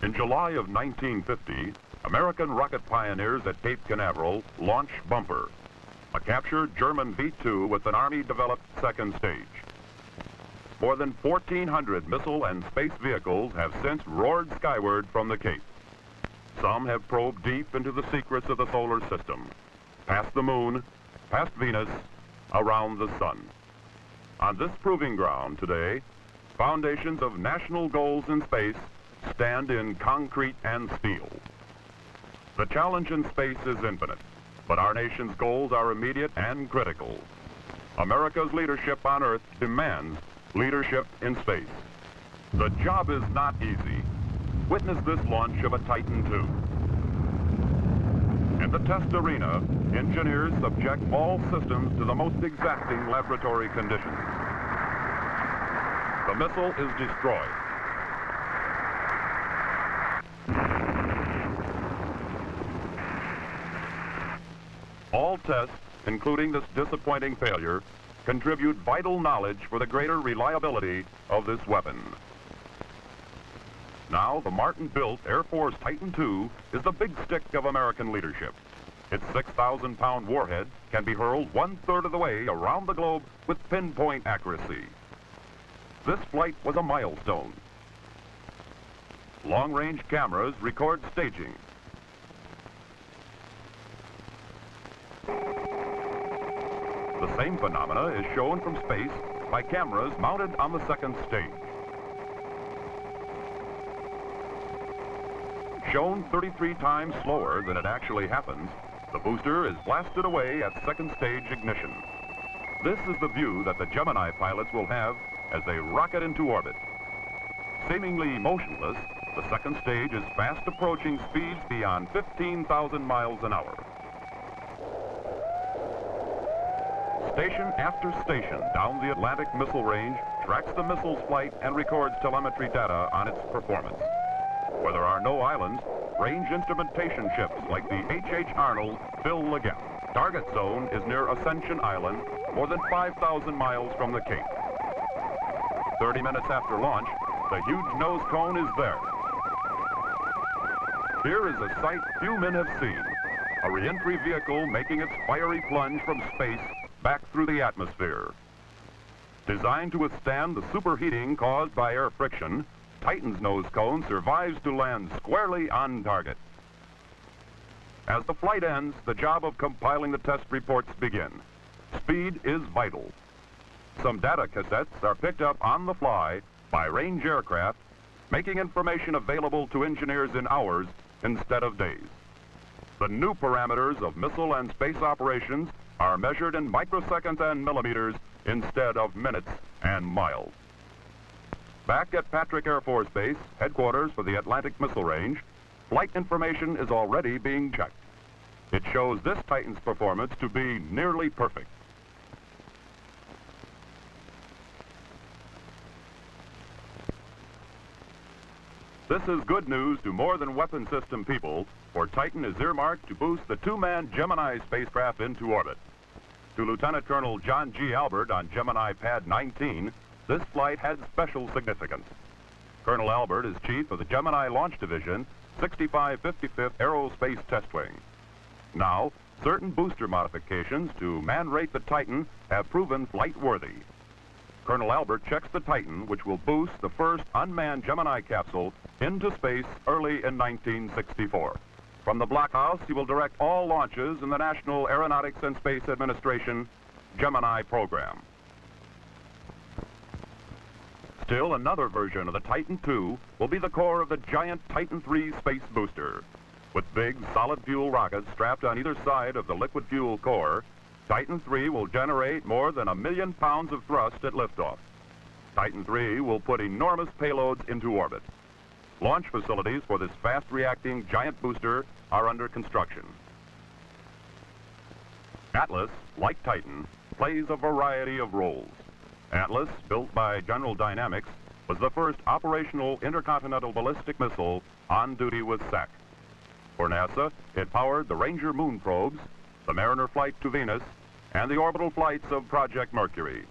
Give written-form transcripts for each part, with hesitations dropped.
In July of 1950, American rocket pioneers at Cape Canaveral launched Bumper, a captured German V-2 with an Army-developed second stage. More than 1,400 missile and space vehicles have since roared skyward from the Cape. Some have probed deep into the secrets of the solar system, past the moon, past Venus, around the sun. On this proving ground today, foundations of national goals in space stand in concrete and steel. The challenge in space is infinite, but our nation's goals are immediate and critical. America's leadership on Earth demands leadership in space. The job is not easy. Witness this launch of a Titan II. In the test arena, engineers subject all systems to the most exacting laboratory conditions. The missile is destroyed. All tests, including this disappointing failure, contribute vital knowledge for the greater reliability of this weapon. Now, the Martin-built Air Force Titan II is the big stick of American leadership. Its 6,000-pound warhead can be hurled 1/3 of the way around the globe with pinpoint accuracy. This flight was a milestone. Long-range cameras record staging. The same phenomena is shown from space by cameras mounted on the second stage. Shown 33 times slower than it actually happens, the booster is blasted away at second stage ignition. This is the view that the Gemini pilots will have as they rocket into orbit. Seemingly motionless, the second stage is fast approaching speeds beyond 15,000 miles an hour. Station after station down the Atlantic missile range tracks the missile's flight and records telemetry data on its performance. Where there are no islands, range instrumentation ships like the H.H. Arnold fill the gap. Target zone is near Ascension Island, more than 5,000 miles from the Cape. 30 minutes after launch, the huge nose cone is there. Here is a sight few men have seen, a re-entry vehicle making its fiery plunge from space back through the atmosphere. Designed to withstand the superheating caused by air friction, Titan's nose cone survives to land squarely on target. As the flight ends, the job of compiling the test reports begin. Speed is vital. Some data cassettes are picked up on the fly by range aircraft, making information available to engineers in hours instead of days. The new parameters of missile and space operations are measured in microseconds and millimeters instead of minutes and miles. Back at Patrick Air Force Base, headquarters for the Atlantic Missile Range, flight information is already being checked. It shows this Titan's performance to be nearly perfect. This is good news to more than weapon system people, for Titan is earmarked to boost the two-man Gemini spacecraft into orbit. To Lieutenant Colonel John G. Albert on Gemini Pad 19, this flight had special significance. Colonel Albert is chief of the Gemini Launch Division, 6555th Aerospace Test Wing. Now, certain booster modifications to man-rate the Titan have proven flight-worthy. Colonel Albert checks the Titan, which will boost the first unmanned Gemini capsule into space early in 1964. From the Black House, he will direct all launches in the National Aeronautics and Space Administration Gemini program. Still another version of the Titan II will be the core of the giant Titan III space booster. With big, solid fuel rockets strapped on either side of the liquid fuel core, Titan III will generate more than 1 million pounds of thrust at liftoff. Titan III will put enormous payloads into orbit. Launch facilities for this fast-reacting giant booster are under construction. Atlas, like Titan, plays a variety of roles. Atlas, built by General Dynamics, was the first operational intercontinental ballistic missile on duty with SAC. For NASA, it powered the Ranger moon probes, the Mariner flight to Venus, and the orbital flights of Project Mercury.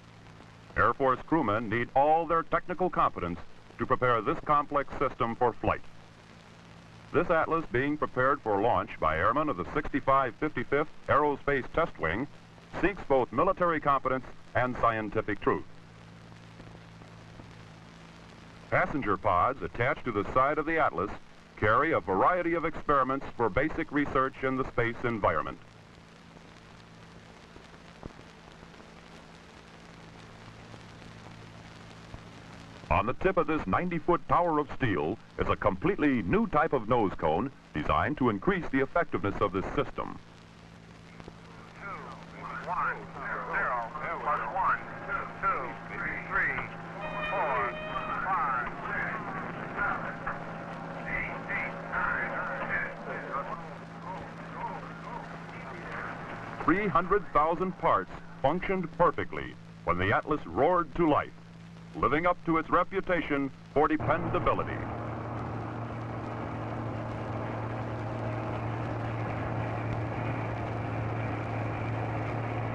Air Force crewmen need all their technical competence to prepare this complex system for flight. This Atlas being prepared for launch by airmen of the 65 55th Aerospace Test Wing seeks both military competence and scientific truth. Passenger pods attached to the side of the Atlas carry a variety of experiments for basic research in the space environment. On the tip of this 90-foot tower of steel is a completely new type of nose cone designed to increase the effectiveness of this system. 2, 1, 0, plus 1, 2, 3, 4, 5, 6, 7, 8, 9, 10. 300,000 parts functioned perfectly when the Atlas roared to life, living up to its reputation for dependability.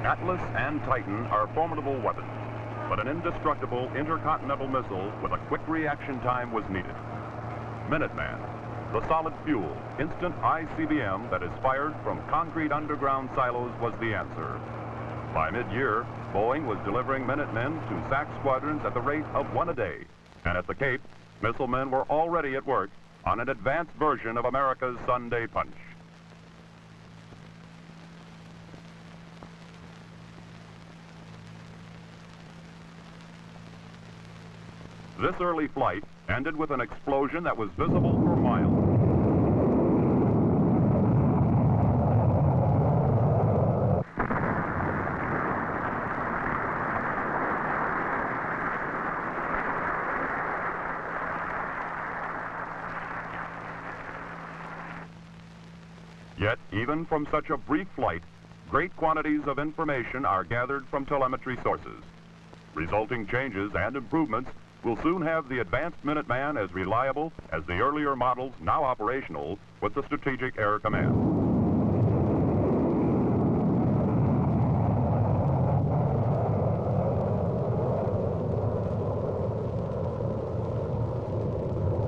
Atlas and Titan are formidable weapons, but an indestructible intercontinental missile with a quick reaction time was needed. Minuteman, the solid fuel, instant ICBM that is fired from concrete underground silos, was the answer. By mid-year, Boeing was delivering Minutemen to SAC squadrons at the rate of 1 a day. And at the Cape, missile men were already at work on an advanced version of America's Sunday Punch. This early flight ended with an explosion that was visible for miles. Yet, even from such a brief flight, great quantities of information are gathered from telemetry sources. Resulting changes and improvements will soon have the advanced Minuteman as reliable as the earlier models now operational with the Strategic Air Command.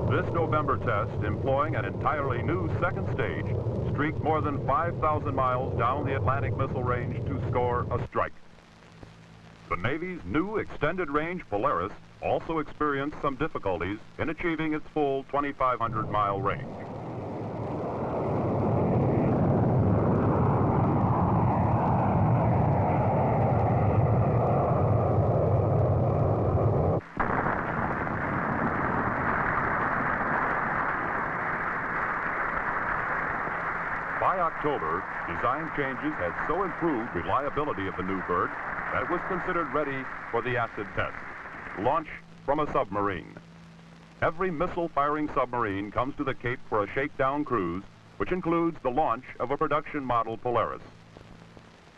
This November test, employing an entirely new second stage, streaked more than 5,000 miles down the Atlantic missile range to score a strike. The Navy's new extended-range Polaris also experienced some difficulties in achieving its full 2,500-mile range. By October, design changes had so improved reliability of the new bird that it was considered ready for the acid test, launch from a submarine. Every missile-firing submarine comes to the Cape for a shakedown cruise, which includes the launch of a production model Polaris.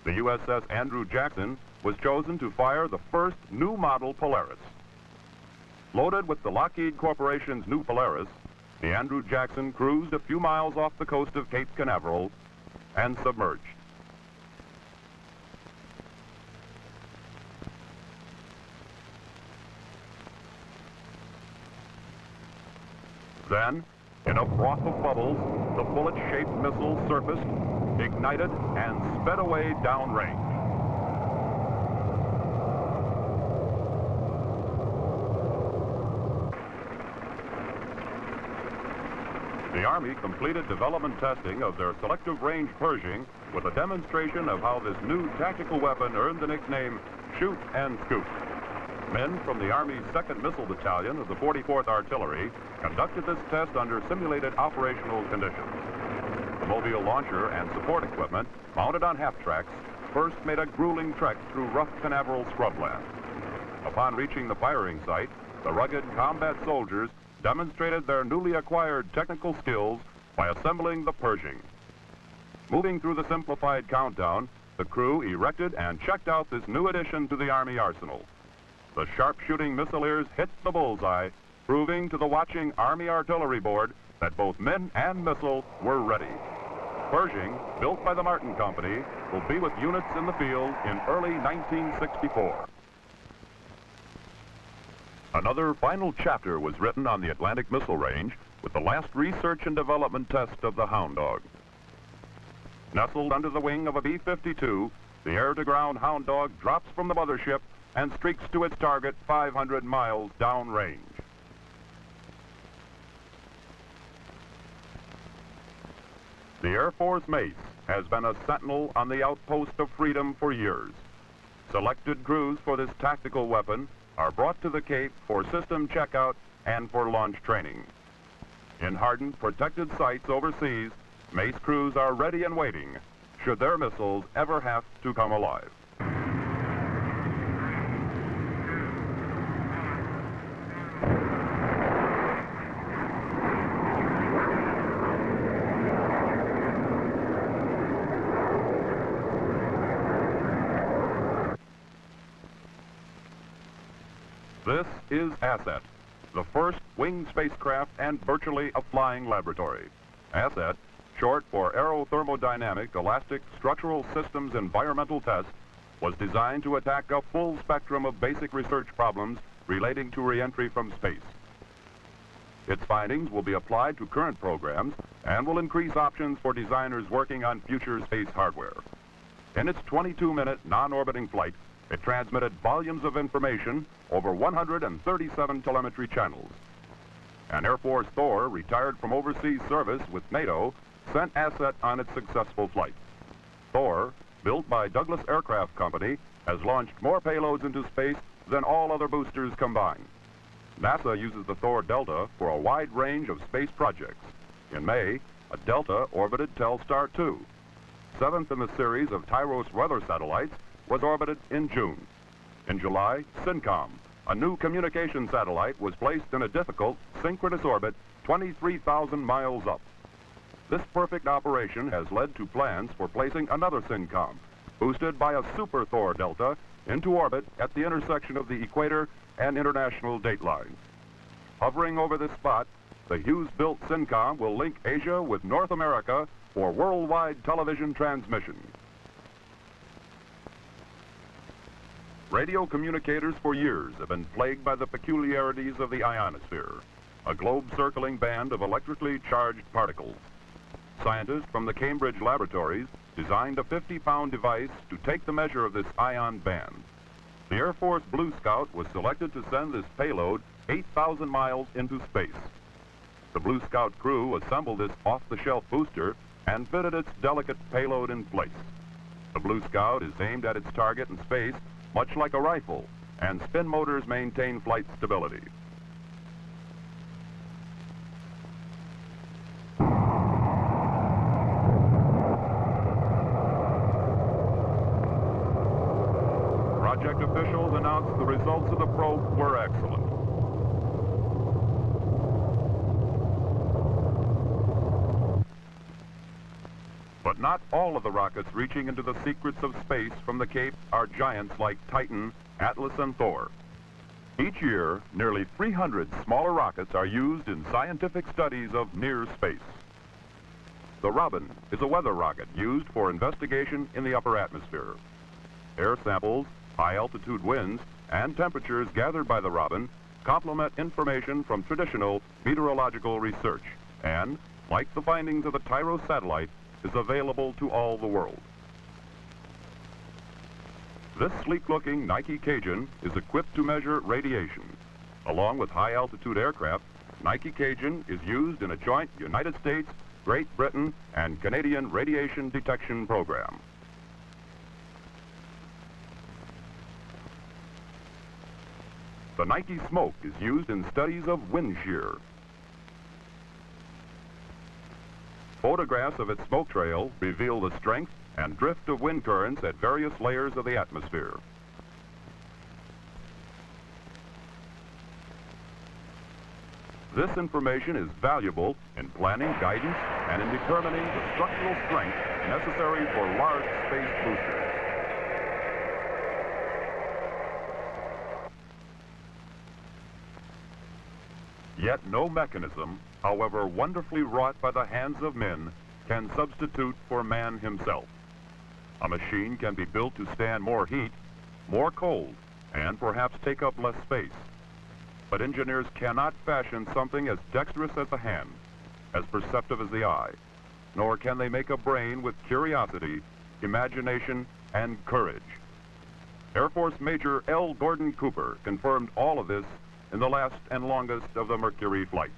The USS Andrew Jackson was chosen to fire the first new model Polaris. Loaded with the Lockheed Corporation's new Polaris, the Andrew Jackson cruised a few miles off the coast of Cape Canaveral and submerged. Then, in a froth of bubbles, the bullet-shaped missile surfaced, ignited, and sped away downrange. The Army completed development testing of their selective range Pershing with a demonstration of how this new tactical weapon earned the nickname Shoot and Scoop. Men from the Army's 2nd Missile Battalion of the 44th Artillery conducted this test under simulated operational conditions. The mobile launcher and support equipment, mounted on half-tracks, first made a grueling trek through rough Canaveral scrubland. Upon reaching the firing site, the rugged combat soldiers demonstrated their newly acquired technical skills by assembling the Pershing. Moving through the simplified countdown, the crew erected and checked out this new addition to the Army arsenal. The sharpshooting missileers hit the bullseye, proving to the watching Army Artillery Board that both men and missile were ready. Pershing, built by the Martin Company, will be with units in the field in early 1964. Another final chapter was written on the Atlantic Missile Range with the last research and development test of the Hound Dog. Nestled under the wing of a B-52, the air-to-ground Hound Dog drops from the mothership and streaks to its target 500 miles downrange. The Air Force Mace has been a sentinel on the outpost of freedom for years. Selected crews for this tactical weapon are brought to the Cape for system checkout and for launch training. In hardened, protected sites overseas, Mace crews are ready and waiting should their missiles ever have to come alive. This is ASSET, the first winged spacecraft and virtually a flying laboratory. ASSET, short for Aerothermodynamic Elastic Structural Systems Environmental Test, was designed to attack a full spectrum of basic research problems relating to reentry from space. Its findings will be applied to current programs and will increase options for designers working on future space hardware. In its 22-minute non-orbiting flight, it transmitted volumes of information over 137 telemetry channels. An Air Force Thor retired from overseas service with NATO sent ASSET on its successful flight. Thor, built by Douglas Aircraft Company, has launched more payloads into space than all other boosters combined. NASA uses the Thor Delta for a wide range of space projects. In May, a Delta orbited Telstar 2. Seventh in the series of Tyros weather satellites, was orbited in June. In July, SYNCOM, a new communication satellite, was placed in a difficult, synchronous orbit 23,000 miles up. This perfect operation has led to plans for placing another SYNCOM, boosted by a Super Thor Delta, into orbit at the intersection of the equator and international dateline. Hovering over this spot, the Hughes-built SYNCOM will link Asia with North America for worldwide television transmission. Radio communicators for years have been plagued by the peculiarities of the ionosphere, a globe-circling band of electrically charged particles. Scientists from the Cambridge laboratories designed a 50-pound device to take the measure of this ion band. The Air Force Blue Scout was selected to send this payload 8,000 miles into space. The Blue Scout crew assembled this off-the-shelf booster and fitted its delicate payload in place. The Blue Scout is aimed at its target in space much like a rifle, and spin motors maintain flight stability. Project officials announced the results of the probe were excellent. But not all of the rockets reaching into the secrets of space from the Cape are giants like Titan, Atlas, and Thor. Each year, nearly 300 smaller rockets are used in scientific studies of near space. The Robin is a weather rocket used for investigation in the upper atmosphere. Air samples, high-altitude winds, and temperatures gathered by the Robin complement information from traditional meteorological research and, like the findings of the Tyros satellite, is available to all the world. This sleek-looking Nike Cajun is equipped to measure radiation. Along with high-altitude aircraft, Nike Cajun is used in a joint United States, Great Britain, and Canadian radiation detection program. The Nike Smoke is used in studies of wind shear. Photographs of its smoke trail reveal the strength and drift of wind currents at various layers of the atmosphere. This information is valuable in planning guidance and in determining the structural strength necessary for large space boosters. Yet no mechanism, however wonderfully wrought by the hands of men, can substitute for man himself. A machine can be built to stand more heat, more cold, and perhaps take up less space. But engineers cannot fashion something as dexterous as the hand, as perceptive as the eye, nor can they make a brain with curiosity, imagination, and courage. Air Force Major L. Gordon Cooper confirmed all of this in the last and longest of the Mercury flights.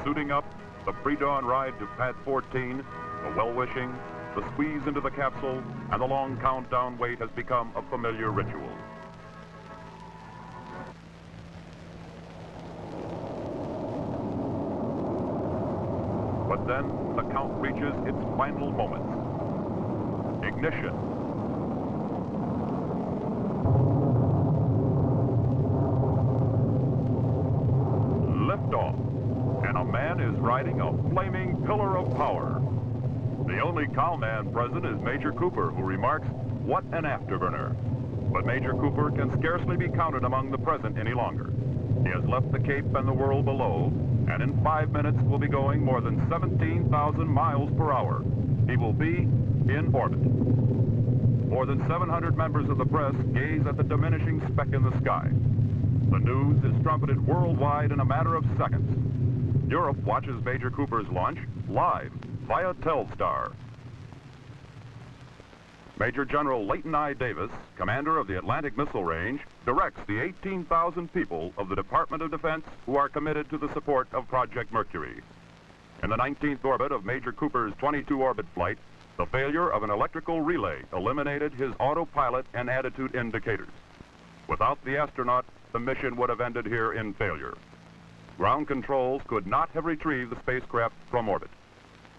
Suiting up, the pre-dawn ride to Pad 14, the well-wishing, the squeeze into the capsule, and the long countdown wait has become a familiar ritual. But then the count reaches its final moments. Ignition. Liftoff. And a man is riding a flaming pillar of power. The only cowman present is Major Cooper, who remarks, "What an afterburner." But Major Cooper can scarcely be counted among the present any longer. He has left the Cape and the world below, and in 5 minutes will be going more than 17,000 miles per hour. He will be in orbit. More than 700 members of the press gaze at the diminishing speck in the sky. The news is trumpeted worldwide in a matter of seconds. Europe watches Major Cooper's launch live via Telstar. Major General Leighton I. Davis, commander of the Atlantic Missile Range, directs the 18,000 people of the Department of Defense who are committed to the support of Project Mercury. In the 19th orbit of Major Cooper's 22-orbit flight, the failure of an electrical relay eliminated his autopilot and attitude indicators. Without the astronaut, the mission would have ended here in failure. Ground controls could not have retrieved the spacecraft from orbit.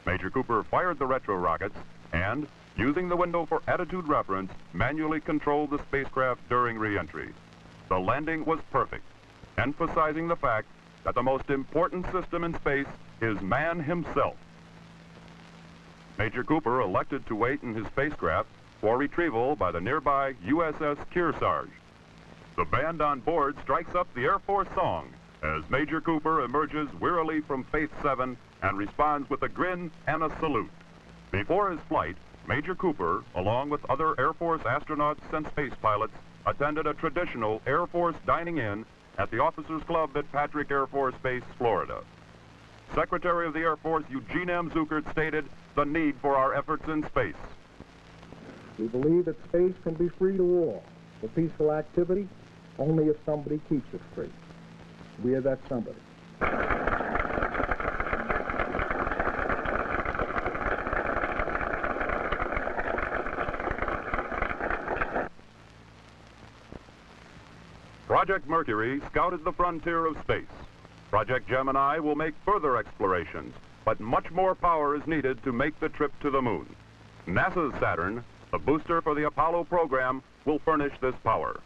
Major Cooper fired the retro rockets and, using the window for attitude reference, manually controlled the spacecraft during re-entry. The landing was perfect, emphasizing the fact that the most important system in space is man himself. Major Cooper elected to wait in his spacecraft for retrieval by the nearby USS Kearsarge. The band on board strikes up the Air Force song as Major Cooper emerges wearily from Faith 7 and responds with a grin and a salute. Before his flight, Major Cooper, along with other Air Force astronauts and space pilots, attended a traditional Air Force dining-in at the Officers Club at Patrick Air Force Base, Florida. Secretary of the Air Force Eugene M. Zuckert stated the need for our efforts in space. We believe that space can be free to all for peaceful activity only if somebody keeps it free. We are that somebody. Project Mercury scouted the frontier of space. Project Gemini will make further explorations, but much more power is needed to make the trip to the moon. NASA's Saturn, the booster for the Apollo program, will furnish this power.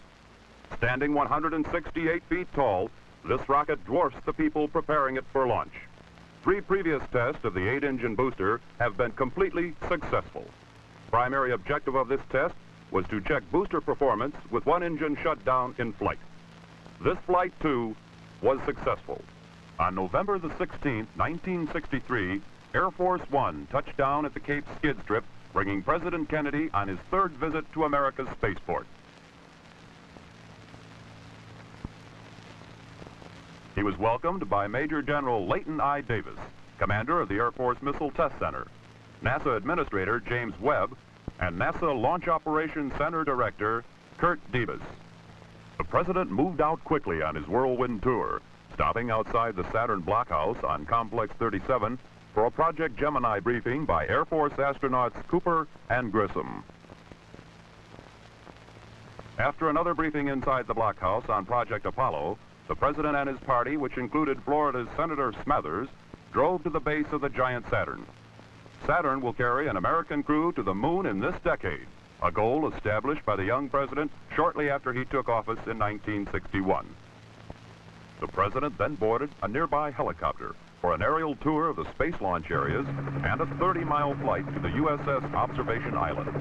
Standing 168 feet tall, this rocket dwarfs the people preparing it for launch. 3 previous tests of the 8-engine booster have been completely successful. Primary objective of this test was to check booster performance with one engine shut down in flight. This flight, too, was successful. On November the 16th, 1963, Air Force One touched down at the Cape skid strip, bringing President Kennedy on his third visit to America's spaceport. He was welcomed by Major General Leighton I. Davis, commander of the Air Force Missile Test Center, NASA Administrator James Webb, and NASA Launch Operations Center Director Kurt Debus. The president moved out quickly on his whirlwind tour, stopping outside the Saturn blockhouse on Complex 37 for a Project Gemini briefing by Air Force astronauts Cooper and Grissom. After another briefing inside the blockhouse on Project Apollo, the president and his party, which included Florida's Senator Smathers, drove to the base of the giant Saturn. Saturn will carry an American crew to the moon in this decade, a goal established by the young president shortly after he took office in 1961. The president then boarded a nearby helicopter for an aerial tour of the space launch areas and a 30-mile flight to the USS Observation Island.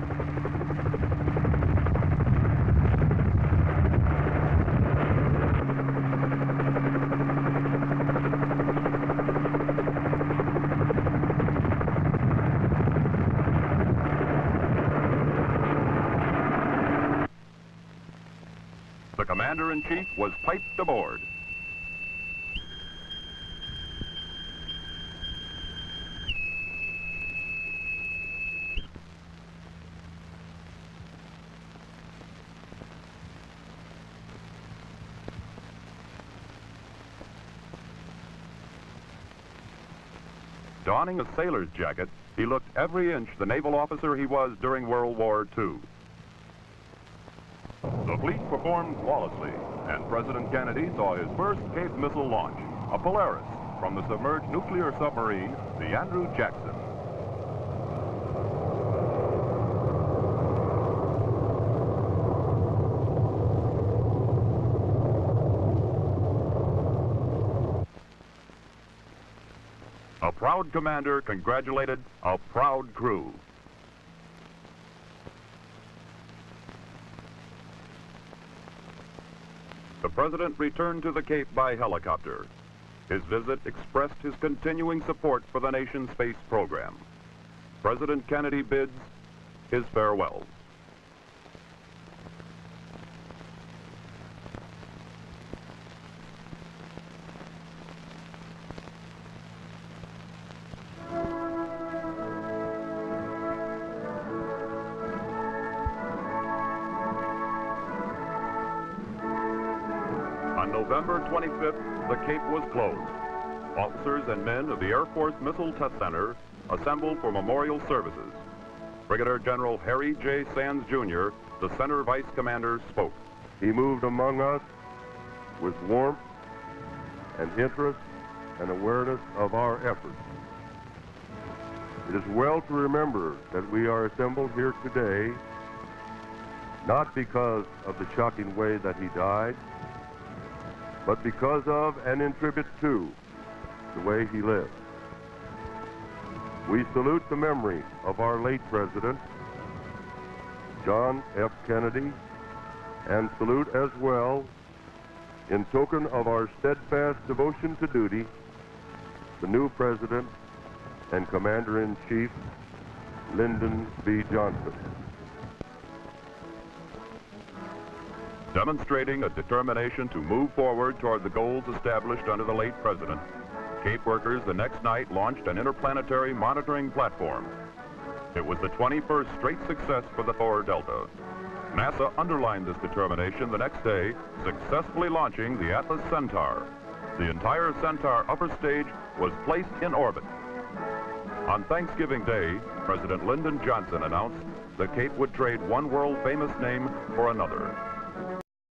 The commander-in-chief was piped aboard. Donning a sailor's jacket, he looked every inch the naval officer he was during World War II. The fleet performed flawlessly, and President Kennedy saw his first Cape missile launch, a Polaris, from the submerged nuclear submarine, the Andrew Jackson. A proud commander congratulated a proud crew. The president returned to the Cape by helicopter. His visit expressed his continuing support for the nation's space program. President Kennedy bids his farewells. On November 25th, the Cape was closed. Officers and men of the Air Force Missile Test Center assembled for memorial services. Brigadier General Harry J. Sands, Jr., the center vice commander, spoke. He moved among us with warmth and interest and awareness of our efforts. It is well to remember that we are assembled here today not because of the shocking way that he died, but because of and in tribute to the way he lived. We salute the memory of our late president, John F. Kennedy, and salute as well, in token of our steadfast devotion to duty, the new president and commander-in-chief, Lyndon B. Johnson. Demonstrating a determination to move forward toward the goals established under the late president, Cape workers the next night launched an interplanetary monitoring platform. It was the 21st straight success for the Thor Delta. NASA underlined this determination the next day, successfully launching the Atlas Centaur. The entire Centaur upper stage was placed in orbit. On Thanksgiving Day, President Lyndon Johnson announced the Cape would trade one world-famous name for another.